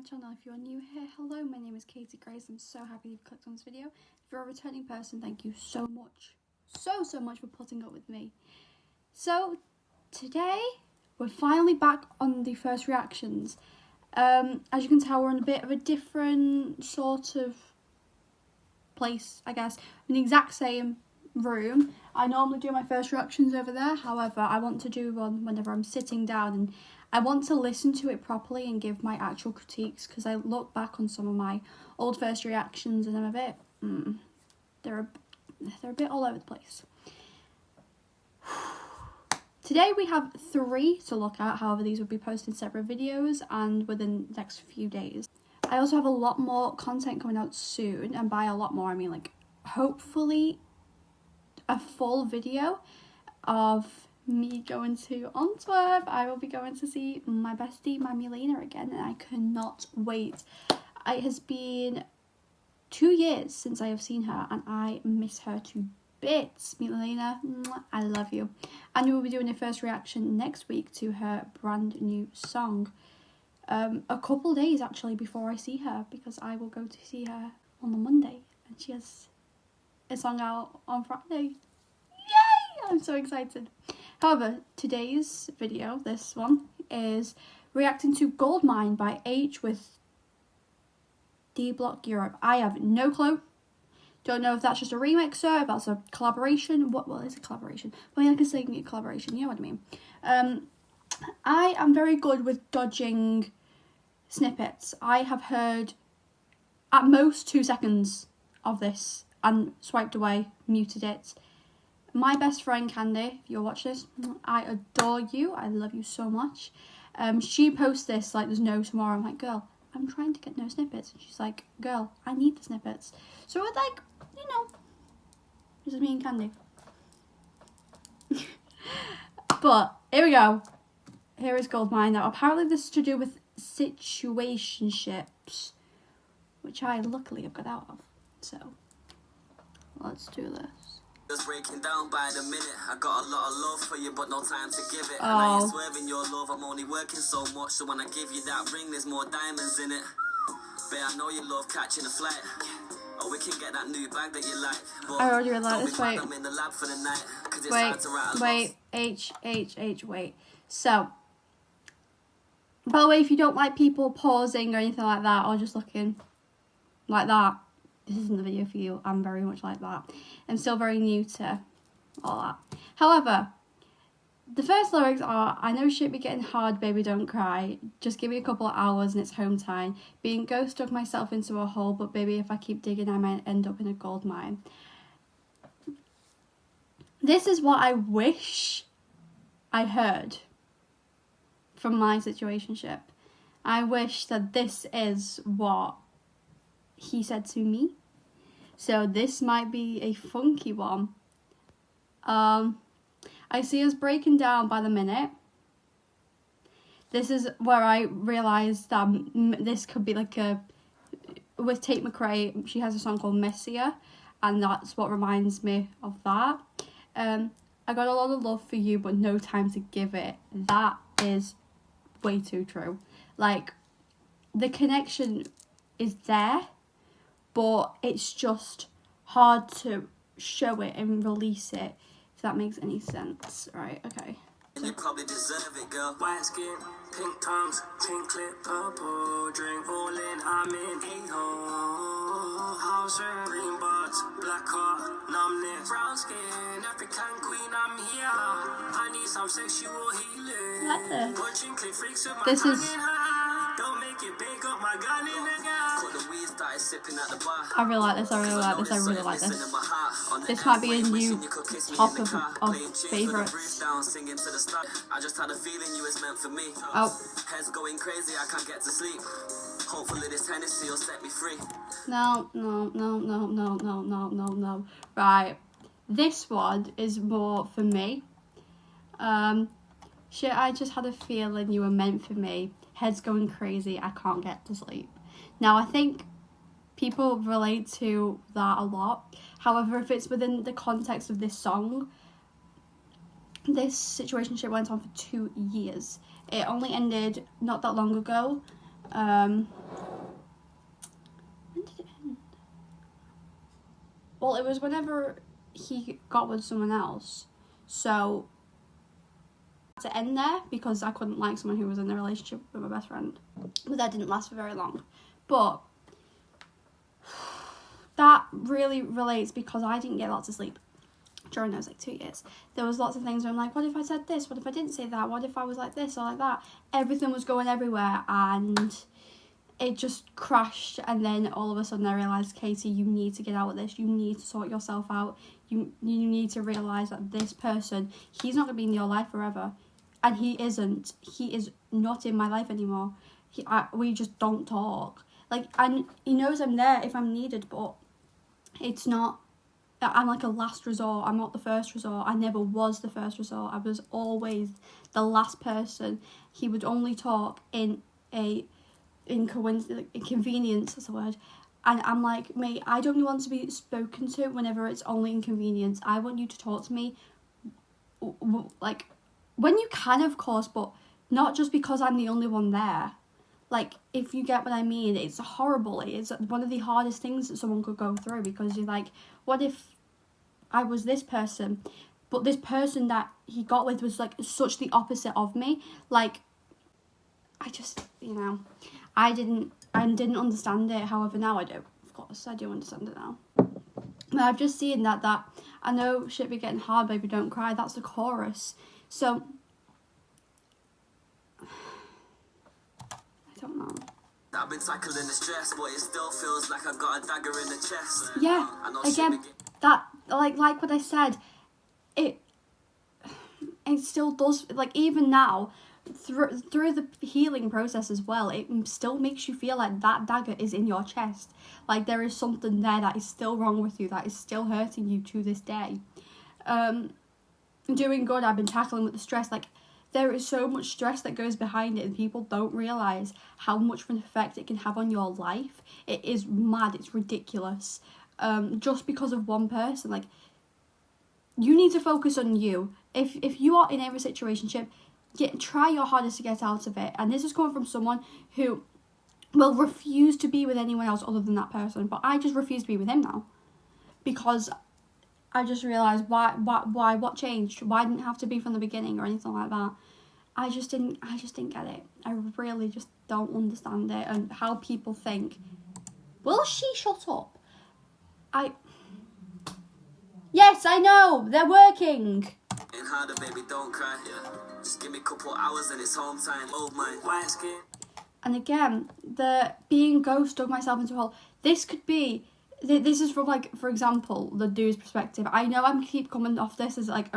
channel. If you're new here, hello, my name is Katiy-Grace. I'm so happy you've clicked on this video. If you're a returning person, thank you so much. So much for putting up with me. So today we're finally back on the first reactions. As you can tell, we're in a bit of a different sort of place, I guess. In the exact same room. I normally do my first reactions over there, however I want to do one whenever I'm sitting down and I want to listen to it properly and give my actual critiques, because I look back on some of my old first reactions and I'm a bit they're a bit all over the place. Today we have 3 to look at, however these will be posted in separate videos and within the next few days. I also have a lot more content coming out soon, and by a lot more I mean like hopefully a full video of me going to Antwerp. I will be going to see my bestie, my Milena, again, and I cannot wait. It has been 2 years since I have seen her and I miss her to bits. Milena, I love you. And we will be doing a first reaction next week to her brand new song. A couple days actually before I see her, because I will go to see her on the Monday and she has a song out on Friday. Yay! I'm so excited. However, today's video, this one, is reacting to Goldmine by Aitch with D Block Europe. I have no clue. Don't know if that's just a remix or if that's a collaboration. Well, it's a collaboration. I mean, like a singing collaboration, you know what I mean. I am very good with dodging snippets. I have heard at most 2 seconds of this and swiped away, muted it. My best friend Candy, if you'll watch this, I adore you. I love you so much. She posts this like there's no tomorrow. I'm like, girl, I'm trying to get no snippets. And she's like, girl, I need the snippets. So we're like, you know, this is me and Candy. But here we go. Here is Goldmine. Now apparently this is to do with situationships, which I luckily have got out of. So let's do this. Just breaking down by the minute. I got a lot of love for you, but no time to give it. And I ain't swerving your love. I'm only working so much, so when I give you that ring, there's more diamonds in it. But I know you love catching a flight. Or we can get that new bag that you like. But I already realized this. Wait. I'm in the lab for the night, 'cause it's hard to write H, wait. So, by the way, if you don't like people pausing or anything like that, or just looking like that, this isn't the video for you. I'm very much like that. I'm still very new to all that. However, the first lyrics are, I know shit be getting hard, baby, don't cry. Just give me a couple of hours and it's home time. Being ghost dug myself into a hole, but baby, if I keep digging, I might end up in a gold mine. This is what I wish I heard from my situationship. I wish that this is what he said to me. So this might be a funky one. I see us breaking down by the minute. This is where I realised that this could be like a, with Tate McRae, she has a song called Messier, and that's what reminds me of that. I got a lot of love for you, but no time to give it. That is way too true. Like, the connection is there, but it's just hard to show it and release it, if that makes any sense. Right, okay. You probably deserve it, girl. White skin, pink tongues, pink clip, purple drink, all in, I'm in. House green bars, black heart, numbness, brown skin, African queen, I'm here. I need some sexual healing. Like this. Watching clip freaks with my This is. Don't make it big, got my gun in the gun. Put the weed, started sipping at the bar. I really like this. I really like this. I really like this. This might be a new top of favourites. I just had a feeling you was meant for me. Oh. Head's going crazy, I can't get to sleep. Hopefully this Hennessy will set me free. No. Right. This one is more for me. Shit, I just had a feeling you were meant for me. Head's going crazy, I can't get to sleep. Now, I think people relate to that a lot. However, if it's within the context of this song, this situationship went on for 2 years. It only ended not that long ago. well, it was whenever he got with someone else. So to end there because I couldn't like someone who was in a relationship with my best friend. But that didn't last for very long. But that really relates because I didn't get lots of sleep during those like 2 years. There was lots of things where I'm like, what if I said this? What if I didn't say that? What if I was like this or like that? Everything was going everywhere and it just crashed. And then all of a sudden I realised, Katie, you need to get out of this. You need to sort yourself out. You need to realise that this person, he's not going to be in your life forever. And he isn't. He is not in my life anymore. We just don't talk. Like, and he knows I'm there if I'm needed, but it's not. I'm like a last resort. I'm not the first resort. I never was the first resort. I was always the last person. He would only talk in inconvenience, that's the word. And I'm like, mate, I don't want to be spoken to whenever it's only inconvenience. I want you to talk to me, like, when you can, of course, but not just because I'm the only one there. Like, if you get what I mean, it's horrible. It's one of the hardest things that someone could go through because you're like, what if I was this person, but this person that he got with was like such the opposite of me? Like, I just, I didn't understand it. However, now I do. Of course, I do understand it now. But I've just seen that I know shit be getting hard, baby, don't cry. That's the chorus. So, I don't know. I've been tackling the stress, but it still feels like I've got a dagger in the chest. Yeah, again, that, like what I said, it still does, like, even now, through the healing process as well, it still makes you feel like that dagger is in your chest. Like, there is something there that is still wrong with you, that is still hurting you to this day. Doing good, I've been tackling with the stress. Like, there is so much stress that goes behind it, and people don't realise how much of an effect it can have on your life. It is mad, it's ridiculous. Just because of one person. Like, you need to focus on you. If you are in every situationship, try your hardest to get out of it. And this is coming from someone who will refuse to be with anyone else other than that person. But I just refuse to be with him now. Because I just realised why, what changed? Why didn't it have to be from the beginning or anything like that? I just didn't get it. I really just don't understand it, and how people think, will she shut up? Yes, I know, they're working. And harder, baby, don't cry. Yeah. Just give me a couple hours and it's home time. Oh my, why is scared? And again, the being ghost dug myself into a hole. This could be. This is from, like, for example, the dude's perspective. I know I'm keep coming off this as, like,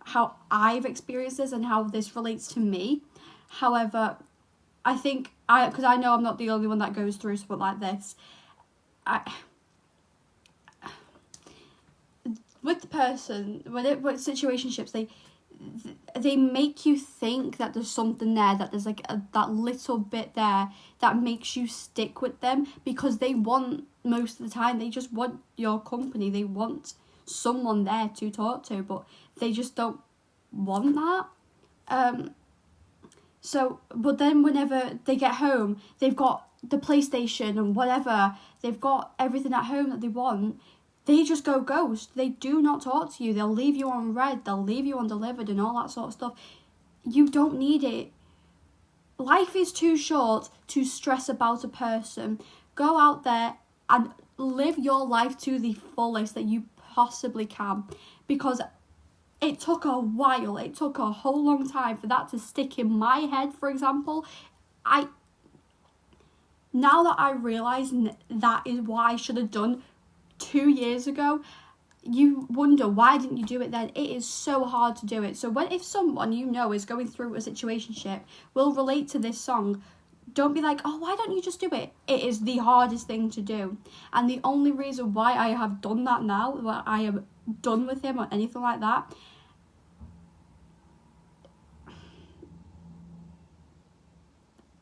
how I've experienced this and how this relates to me. However, I think, because I know I'm not the only one that goes through something like this. With the person, with situationships, they make you think that there's something there, that there's, like, that little bit there that makes you stick with them, because they want, most of the time, they just want your company. They want someone there to talk to, but they just don't want that. So, but then whenever they get home, they've got the PlayStation and whatever, they've got everything at home that they want. They just go ghost. They do not talk to you. They'll leave you on red. They'll leave you undelivered and all that sort of stuff. You don't need it. Life is too short to stress about a person. Go out there and live your life to the fullest that you possibly can. Because it took a while. It took a whole long time for that to stick in my head, for example. Now that I realise that is what I should have done 2 years ago, you wonder, why didn't you do it then? It is so hard to do it. So if someone you know is going through a situationship, will relate to this song, don't be like, oh, why don't you just do it? It is the hardest thing to do. And the only reason why I have done that now, where I am done with him or anything like that,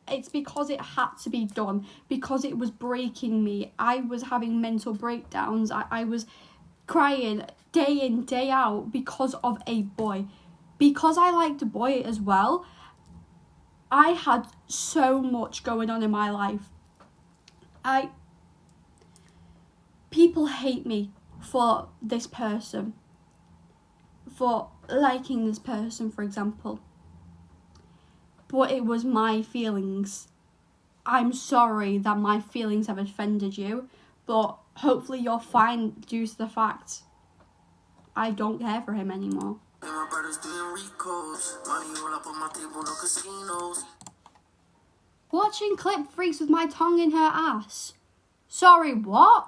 it's because it had to be done, because it was breaking me. I was having mental breakdowns. I was crying day in, day out because of a boy. Because I liked a boy as well, I had so much going on in my life. People hate me for this person, for liking this person, for example. But it was my feelings. I'm sorry that my feelings have offended you, but hopefully you're fine due to the fact I don't care for him anymore. Watching clip freaks with my tongue in her ass. Sorry, what?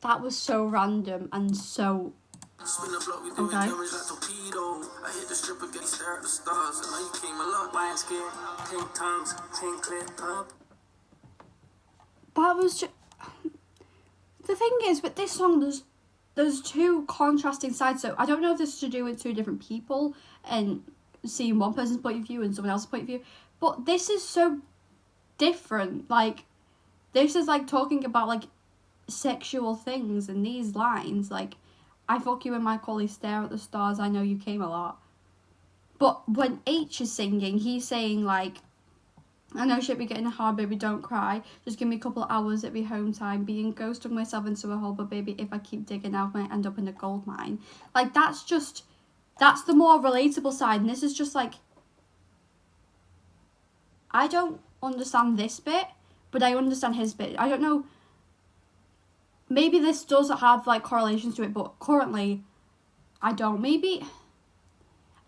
That was so random and so... Okay. That was just... The thing is, with this song, there's two contrasting sides. So I don't know if this is to do with two different people and seeing one person's point of view and someone else's point of view. But this is so different. Like, this is like talking about like sexual things in these lines. Like, I fuck you in my collie, stare at the stars, I know you came a lot. But when Aitch is singing, he's saying like, I know shit be getting hard, baby, don't cry. Just give me a couple of hours, it'll be home time. Being ghosted myself into a hole, but baby, if I keep digging, I might end up in a gold mine. Like, that's the more relatable side. And this is just like, I don't understand this bit, but I understand his bit. I don't know. Maybe this does have like correlations to it, but currently I don't. Maybe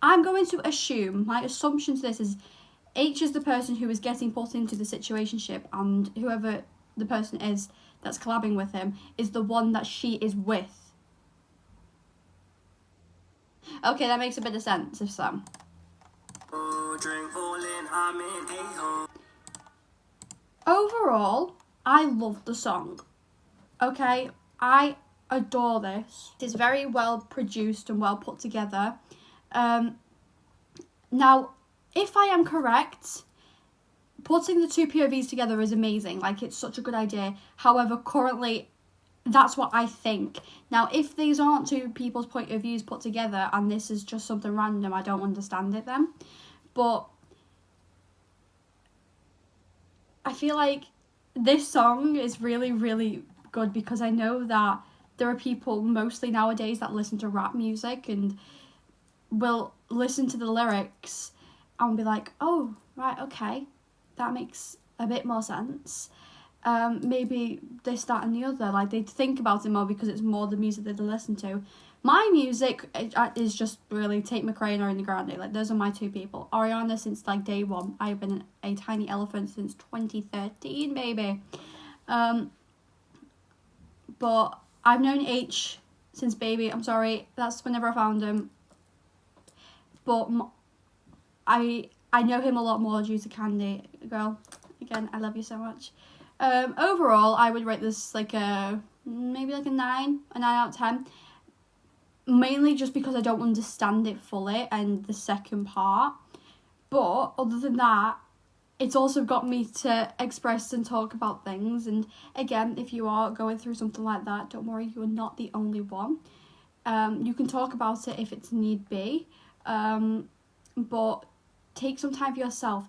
I'm going to assume, my assumption to this is Aitch is the person who is getting put into the situationship, and whoever the person is that's collabing with him is the one that she is with. Okay, that makes a bit of sense if so. Overall, I love the song. Okay, I adore this. It's very well produced and well put together. Now, if I am correct, putting the two POVs together is amazing. Like, it's such a good idea. However, currently, that's what I think. Now, if these aren't two people's point of views put together and this is just something random, I don't understand it then. But I feel like this song is really, really good because I know that there are people mostly nowadays that listen to rap music and will listen to the lyrics and be like, oh, right, okay, that makes a bit more sense. Maybe this, that and the other. Like, they think about it more because it's more the music that they listen to. My music is just really Tate McRae and Ariana Grande. Like, those are my two people. Ariana since like day one. I've been a tiny elephant since 2013, baby. But I've known Aitch since baby. I'm sorry, that's whenever I found him. But I know him a lot more due to Candy. Girl, again, I love you so much. Overall, I would rate this like maybe like a 9 out of 10. Mainly just because I don't understand it fully and the second part. But other than that, it's also got me to express and talk about things. And again, if you are going through something like that, don't worry, you are not the only one. You can talk about it if it's need be. But take some time for yourself.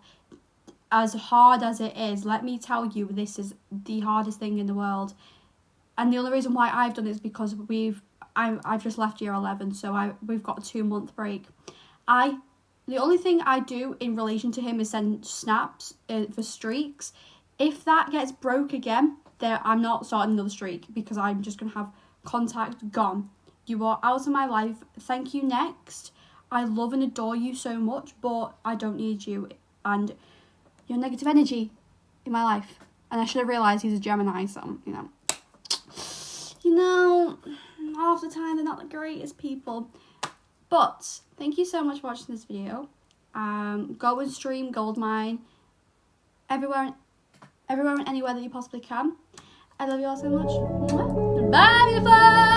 As hard as it is, let me tell you, this is the hardest thing in the world. And the only reason why I've done it is because I've just left year 11, so we've got a 2-month break. The only thing I do in relation to him is send snaps for streaks. If that gets broke again, I'm not starting another streak because I'm just going to have contact gone. You are out of my life. Thank you, next. I love and adore you so much, but I don't need you. And you're negative energy in my life. And I should have realised he's a Gemini, so, half the time they're not the greatest people. But thank you so much for watching this video. Go and stream Goldmine everywhere and anywhere that you possibly can. I love you all so much. Bye, beautiful!